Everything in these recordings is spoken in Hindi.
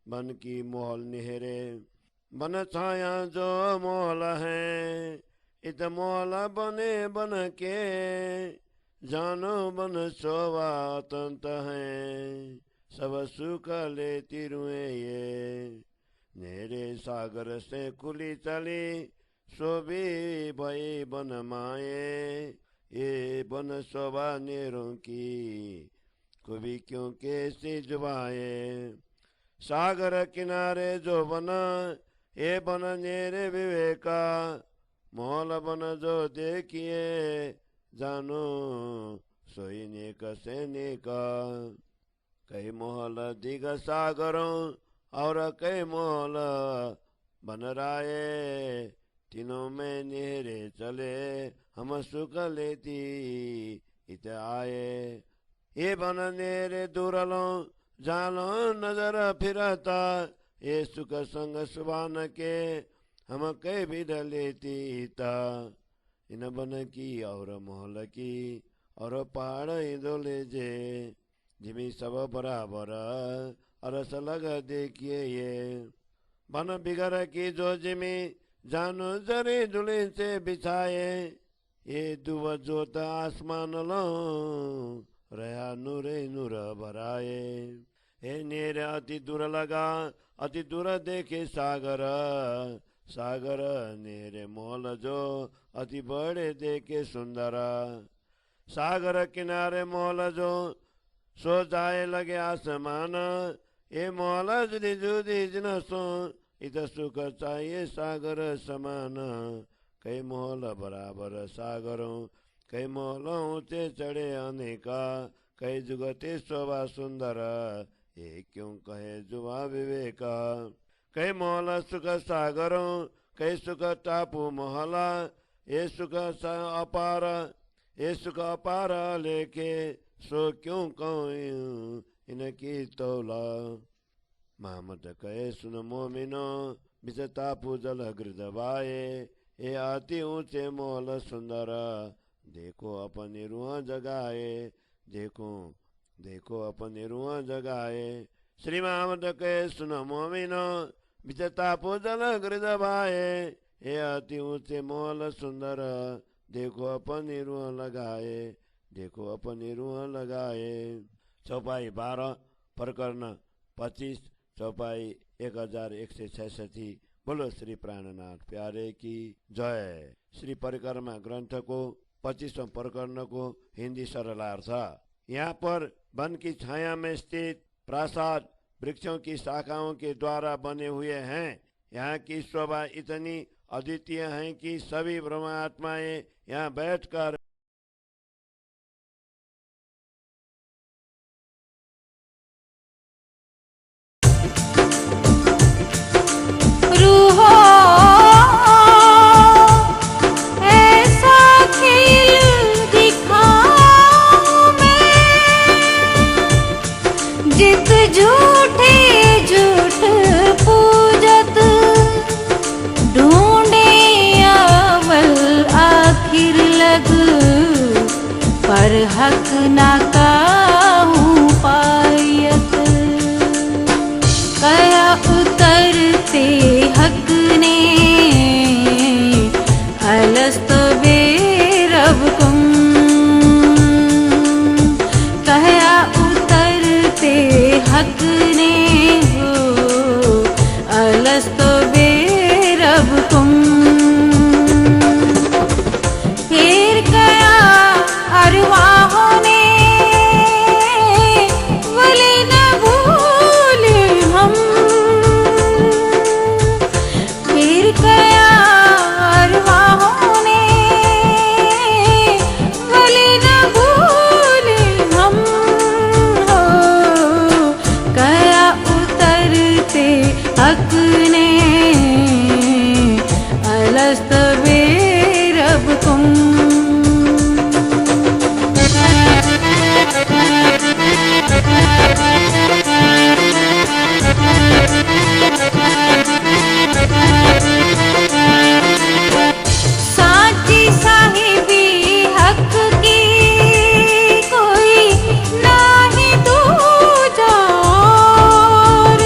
बन की मोहल निहरे। बन छाया जो मोहल है, इत मोहल बने बन के, जानो बन शोभा अतंत है, सब सुख लेती रुए ये। नेरे सागर से खुली चली, शोभी भई बन माए, ये बन शोभा नेरों की, कभी क्यों कैसे जुबाए। सागर किनारे जो बना, ये बन नेरे विवेका, मोहल बन जो देखिए, जानो सोई नेक से नेका। कई मोहल दिग सागरों, और कई मोहल बन राये, तीनों में नेरे चले, हम सुख लेती इत आए। ये बन नेरे दुरलो, जालो नजर फिरता, ये सुख संग सुबान के, हम कई भी लेती ता। इन बन की और मोहल की, और पहाड़ इधोले जे, जिमी सब बराबर, अरस लग देखिए ये। बन बिगर की जो जिमी, जानो जरे दुले से बिछाए, ये दुव जोत आसमान लो, रहा नूरे नूर भराए। हे नेर अति दूर लगा, अति दूर देखे सागर, सागर नेरे मोल जो, अति बड़े देखे सुंदर। सागर किनारे मोल जो, सो जाए लगे आसमान, ये मोल जुदी जुदी जिनसो, इत सुख चाहिए सागर समान। कई मोल बराबर सागरों, कई मोल ऊंचे चढ़े अनेका, कई जुगते शोभा सुंदर, ये क्यों कहे जुआ विवेका। कई मोल सुख सागरों, कई सुख टापू मोहला, ये सुख अपार, ये सुख अपार लेके, सो क्यों कहूं इनकी तौला। मोहम्मद कहे सुन मोमिनो, बिच टापू जल गृदवाए, ये अति ऊंचे मोल सुंदर, देखो अपनी रूह जगाए, देखो देखो अपनी रूह जगाए। श्री मोहम्मद कहे सुन मोमिनो, बिच टापू जल गृदवाए, ये अति ऊंचे मोल सुंदर, देखो अपनी रूह लगाए, देखो अपनी रूह लगाए। चौपाई 12 प्रकरण 25 चौपाई 1166। बोलो श्री प्राणनाथ प्यारे की जय। श्री परिक्रमा ग्रंथ को 25वें प्रकरण को हिंदी सरलार्थ। यहाँ पर वन की छाया में स्थित प्रासाद वृक्षों की शाखाओं के द्वारा बने हुए हैं। यहाँ की शोभा इतनी अद्वितीय है कि सभी ब्रह्मात्माएं यहाँ बैठकर पर हक ना काहूं पायत। कया उतरते हक ने, अलस्त बेरबकुम। कया उतरते हक ने हो, अलस्त बेरबकुम। फिर कया अरवाहों ने, वले न भूले हम। फिर कया अरवाहों ने, वले न भूले हम हो। कया उतरते हक ने, अलस्त बेरबकुम। साची साहिबी हक की, कोई नाही दूजा और।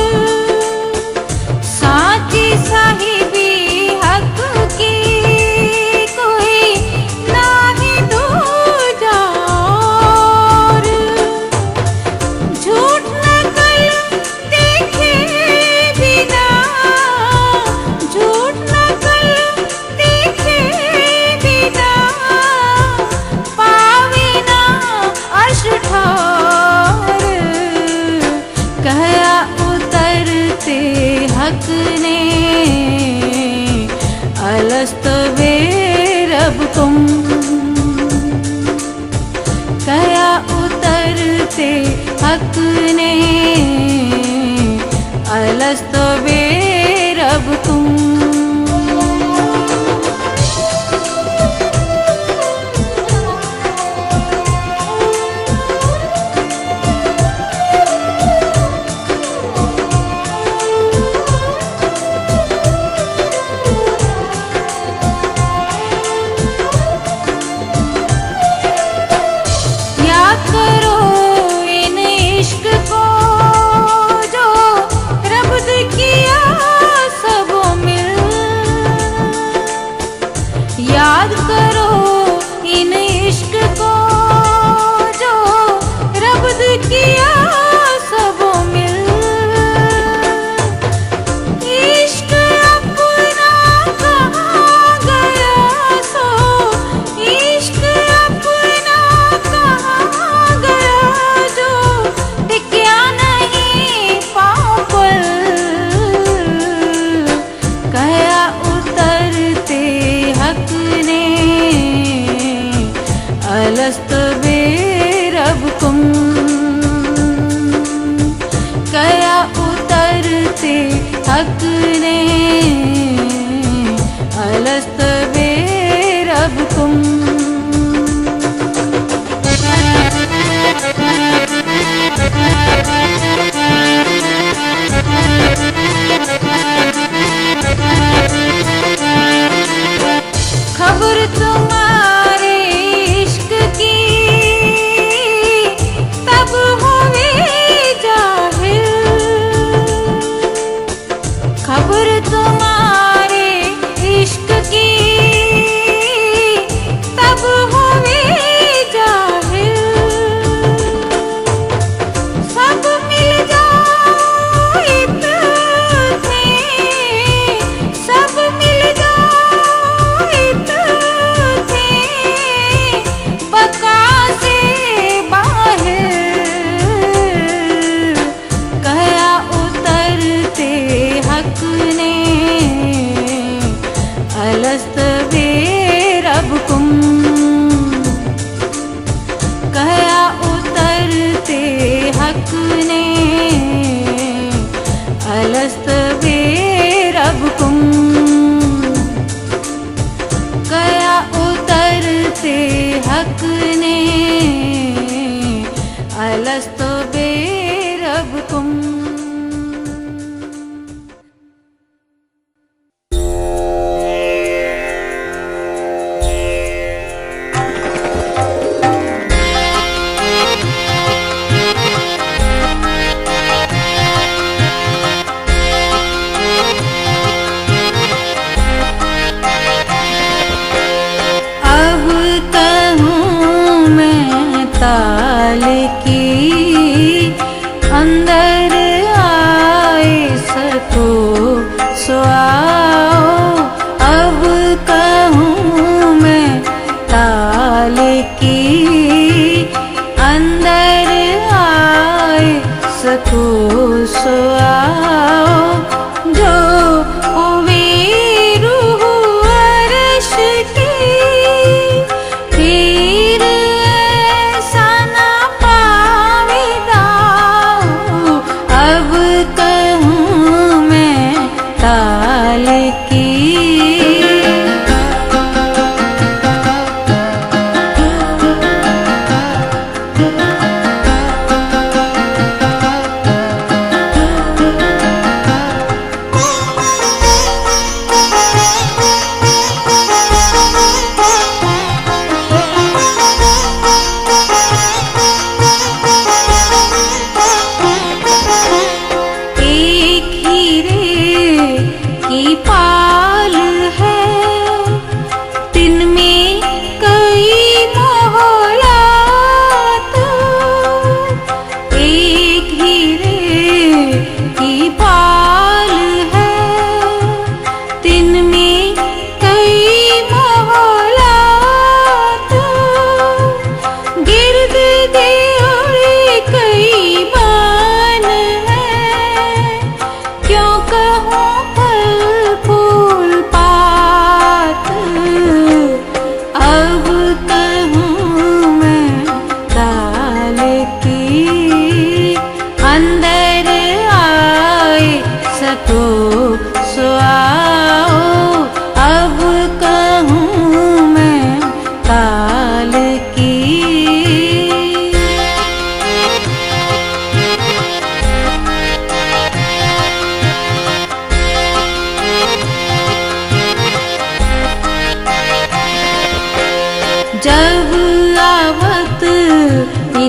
कहया उतरते हक ने अलस्त बे रबकुम। कहया उतरते हक ने अलस्त बे रबकुम। याद करो इन इश्क को जो रब ने किया सबो मिल। इश्क अपना कहाँ गया सो, इश्क अपना कहाँ गया जो टिकिया नहीं पाँव पर। कहया उतरते हक ने अलस्त बे रबकुम। कहया उतरते हक ने अलस्त बे रबकुम। खबर तुम्हारे इश्क की तब हुए जाहिर। खबर तुम्हारे इश्क की तब हुए जाहिर। सब मिल जाओ इतने, सब मिल जाओ इतने बका से बाहर। कहया उतरते हक ने अलस्त बे रबकुम। कहया उतरते हक ने अलस्त बे रबकुम। कहया उतरते हक ने अलस्त बे रबकुम। अब कहूँ मैं ताल की अंदर आए सको सो आओ। अब कहूँ मैं ताल की अंदर आए सको सो आओ। जो हुई रूह अर्श की फिर ऐसा ना पावे दाऊ। अब कहूँ मैं ताल की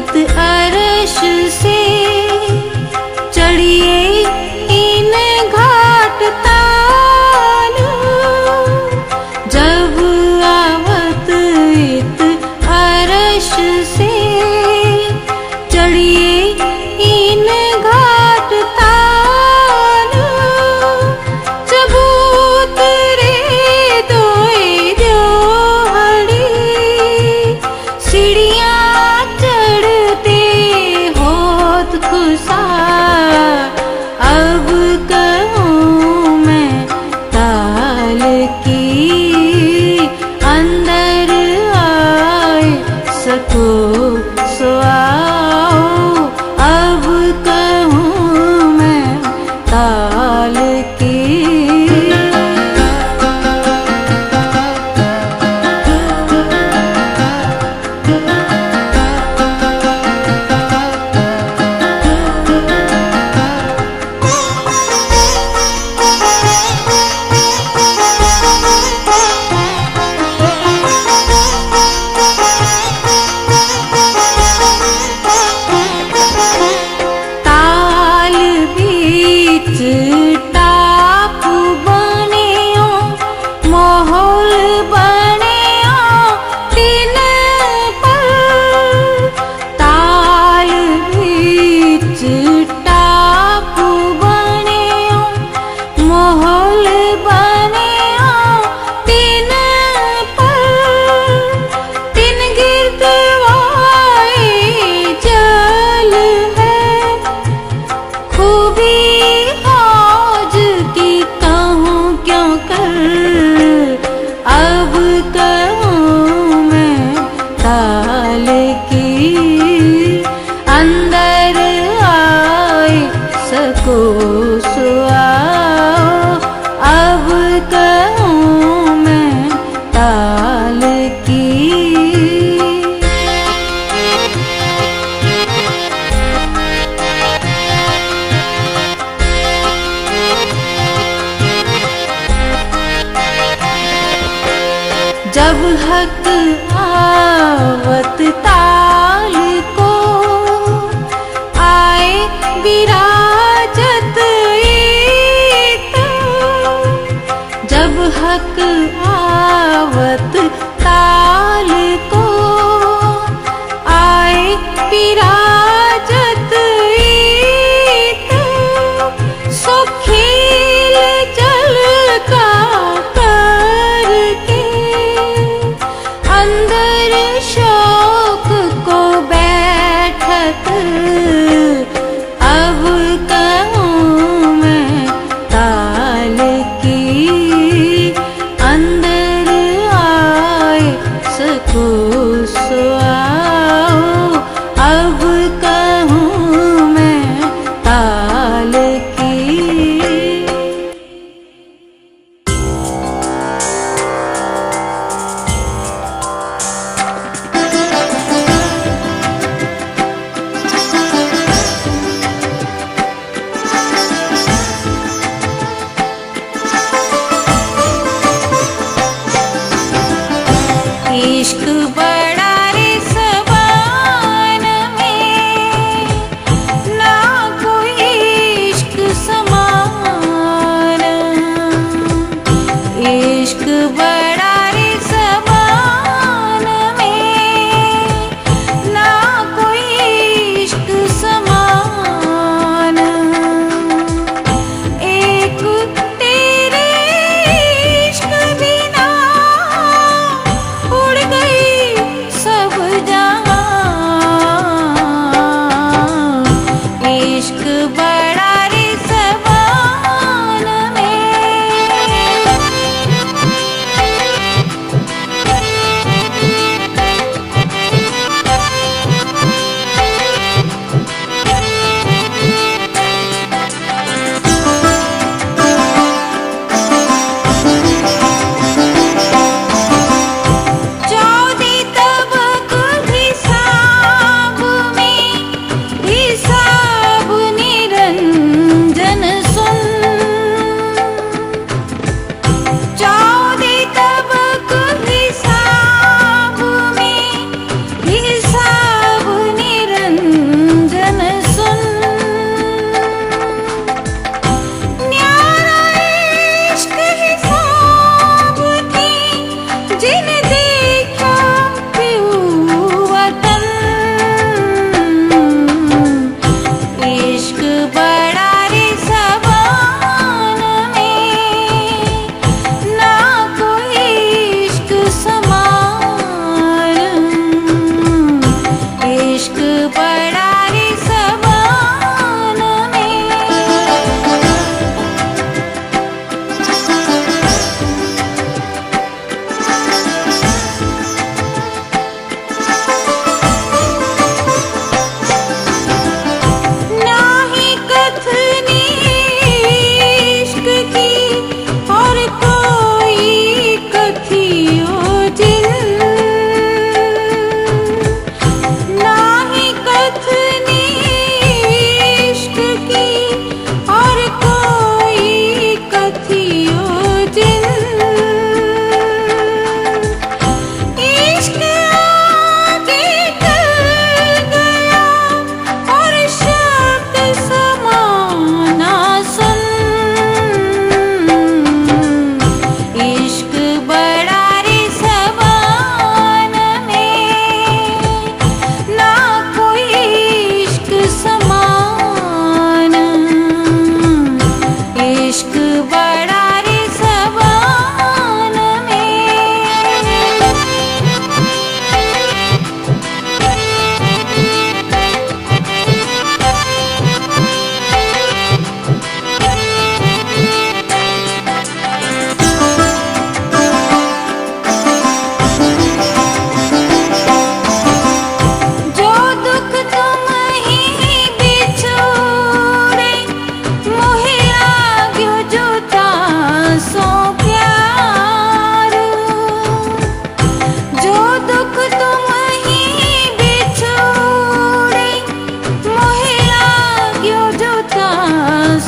इत अरश से चढ़िए इन घाट तालू। जब आवत इत अरश से चढ़िए इन घाट तालू। जब उतरे दोए जोहड़ी सीढ़ियाँ चढ़ते होत खुशा। अब कहूँ मैं ताल की अंदर आए सको सो आओ। अब कहूँ मैं ताल की। ताल बीच टापू बनियो माहौल बनियो दिन पर। ताल बीच टापू बनियो माहौल बनियो दिन पर। दिन गिरद वाए जल है खूबी हौज की कहूँ क्यों कर। अब कहूँ मैं ताल की अंदर आए सको सो आओ। अब कहूँ मैं ताल की। जब हक आवत ताल को आए विराजत इत। जब हक आवत ताल को आए विराजत इत। सो खेल जल का करके अंदर शौक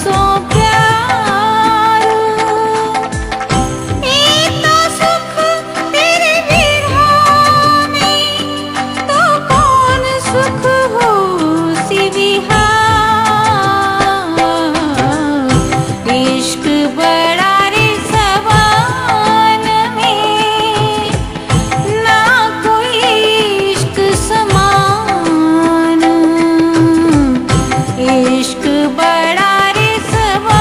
सो प्यारो ये तो सुख तेरे विरह में तो कौन सुख हो सिविहा इश्क बड़ा रे सवान में ना कोई इश्क समान इश्क बड़ा रे सवान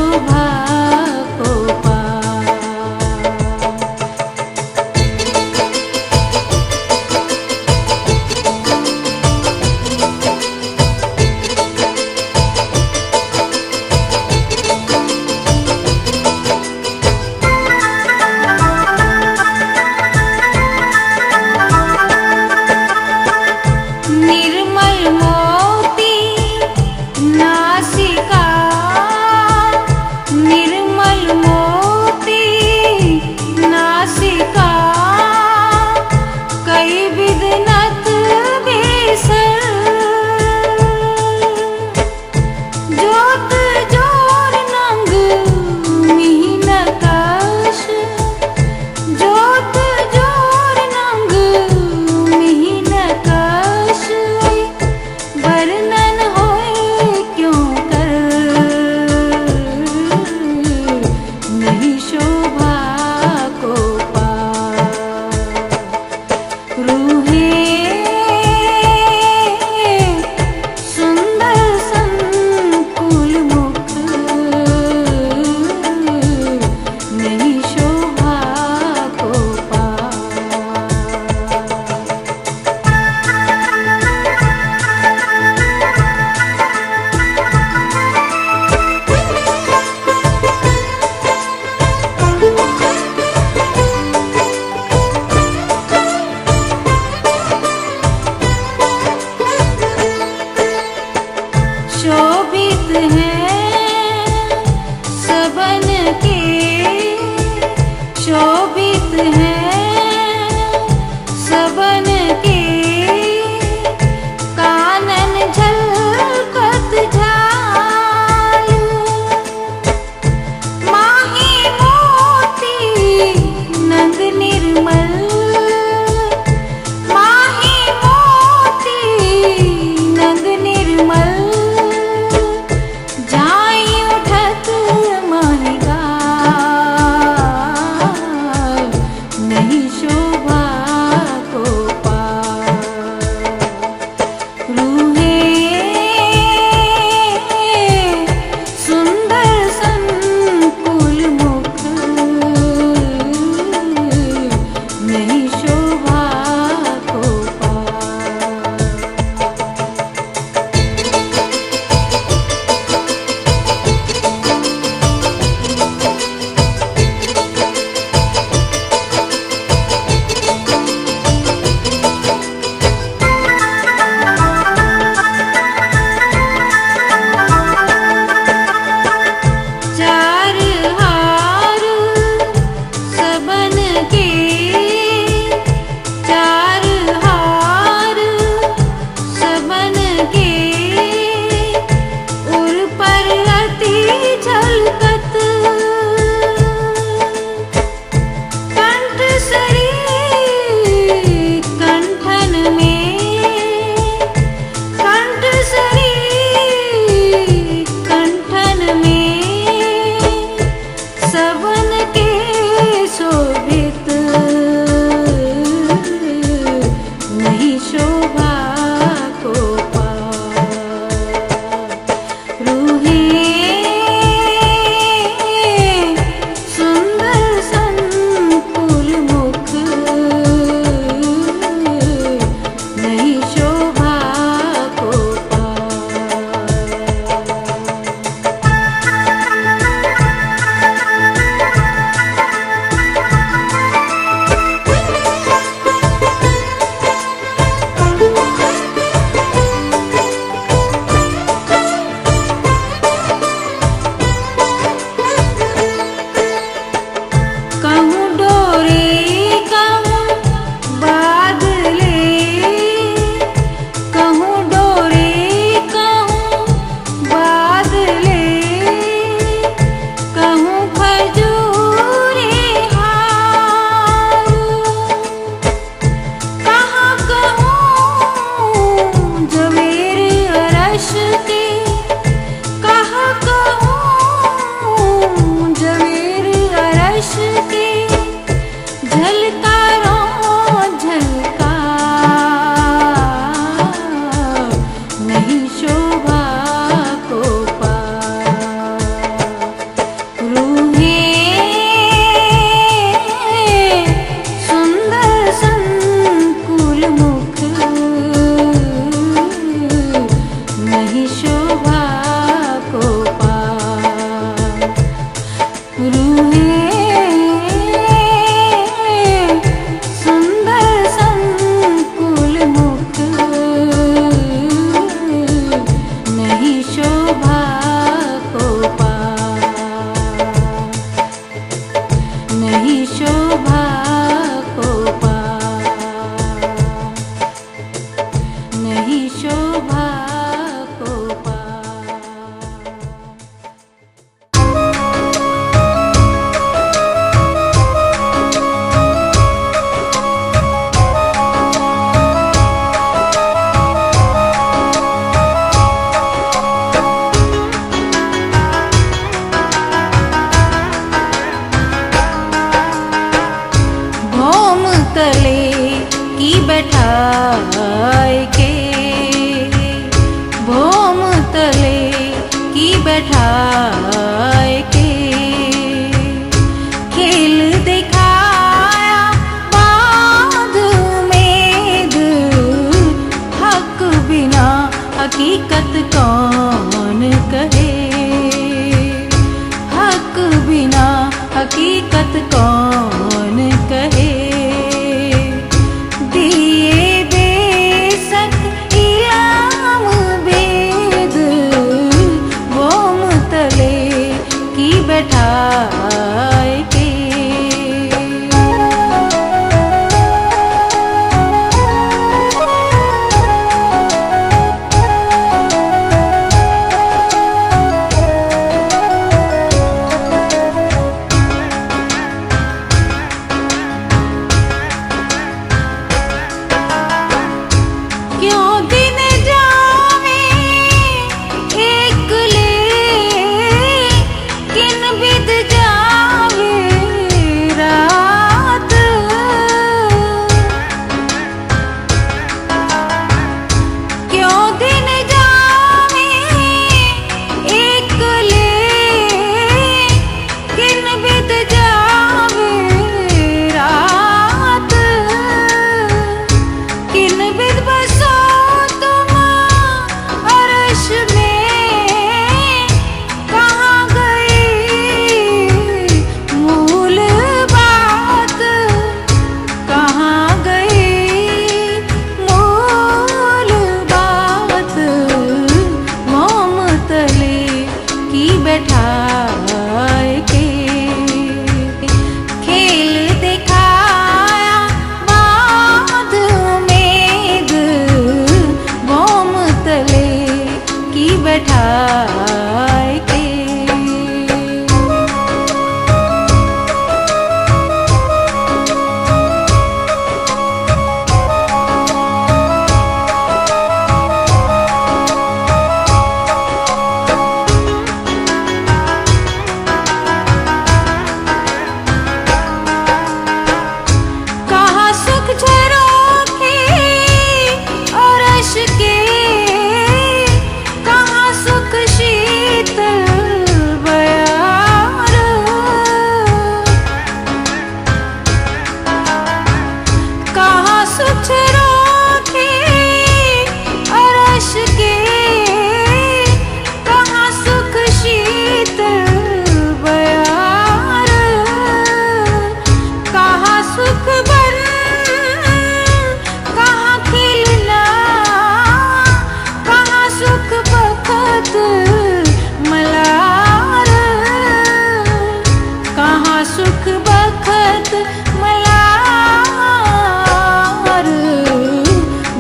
शोभा को पा। निर्मल मोती नासिका, निर्मल मोती नासिका, कई विध नथ बेसर, जोत जोर नंग मीन कश, जोत जोर नंग मीन कश, वर्णन होए क्यों कर, नहीं शोभा को पा। रूहे सुंदर संकुल मुख, नहीं शोभा को पा। शोभित हैं सबन के, शोभित हैं सबन के, कानन झलकत झाल, माही मोती नंग निर्मल, माही मोती नंग निर्मल, जाई उठत माही गाल। हकीकत कौन कहे। दिए बेशक इल्म वेद वो मुतले की बैठाए के। क्यों दिन जावे एकले किन बिद जावे रात। क्यों दिन जावे एकले किन बिद जावे रात। किन बिद बसो तुम अर्श में कहाँ गई मूल बात। कहाँ गई मूल बात। मोम तले की बैठाए के। खेल दिखाया बाद उम्मीद मोम तले की बैठाए के। कहाँ सुख झरोखे और अर्श के। कहाँ सुख शीतल बयार। कहाँ सुख झरोखे और अर्श के। कहाँ सुख शीतल बयार। कहाँ सुख बन कहाँ खिलना। कहाँ सुख बखत मलार। कहाँ सुख बखत मलार।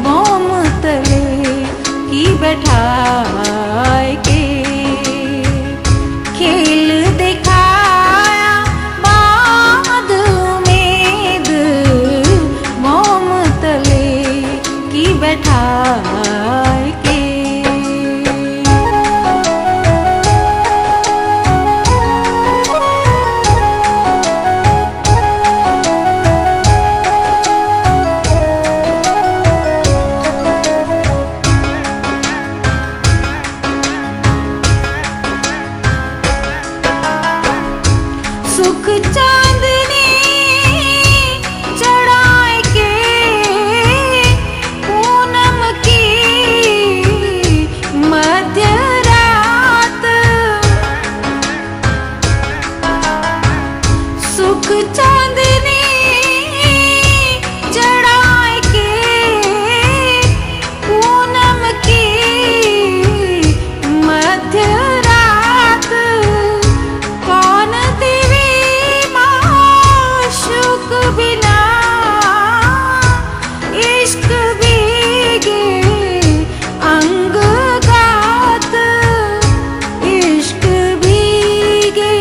मोम तले की बैठाए के। खेल दिखाया बाद उम्मीद मोम तले की बैठाए के। सुख चांदनी चढ़ाए के पूनम की मध्य रात। सुख चांदनी चढ़ाए के पूनम की मध्य रात। कौन देवी माशूक बिना इश्क भीगे अंग गात। इश्क भीगे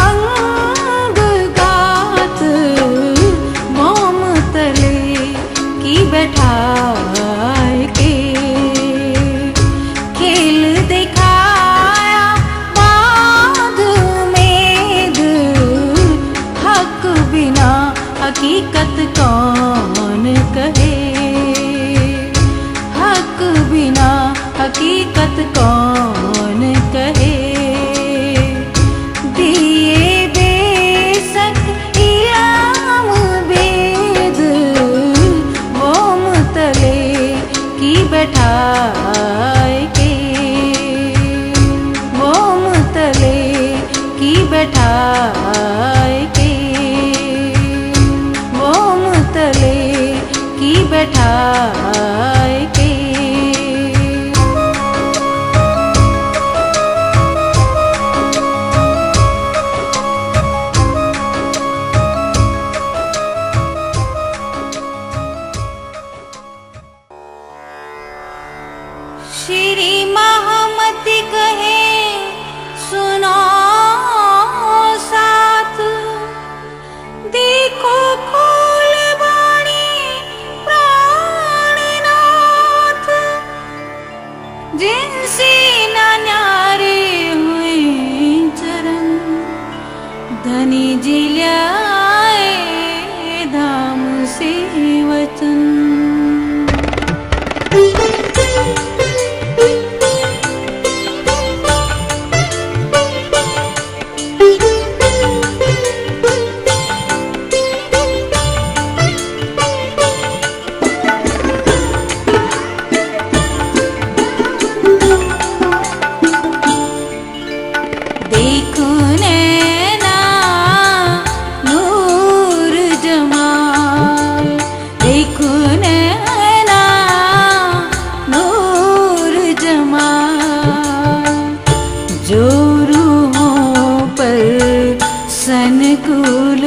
अंग गात। मोम तले की बैठाए के। खेल दिखाया बाद उम्मीद हक बिना हकीकत कौन कहे। हक बिना हकीकत कौन कहे। दिए बेशक इल्म वेद वो मुतले की बैठाए के। वो मुतले की बैठाए बैठाए के। श्री महामति कहे सुनो साथ, देखो फूल बाणी प्राणनाथ, जिनसे न न्यारे हुए चरण, धनी जी ल्याए धाम से वचन। देखो नैना नूर जमाल, देखो नैना नूर जमाल, जो रूहों पर सनकुल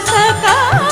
सका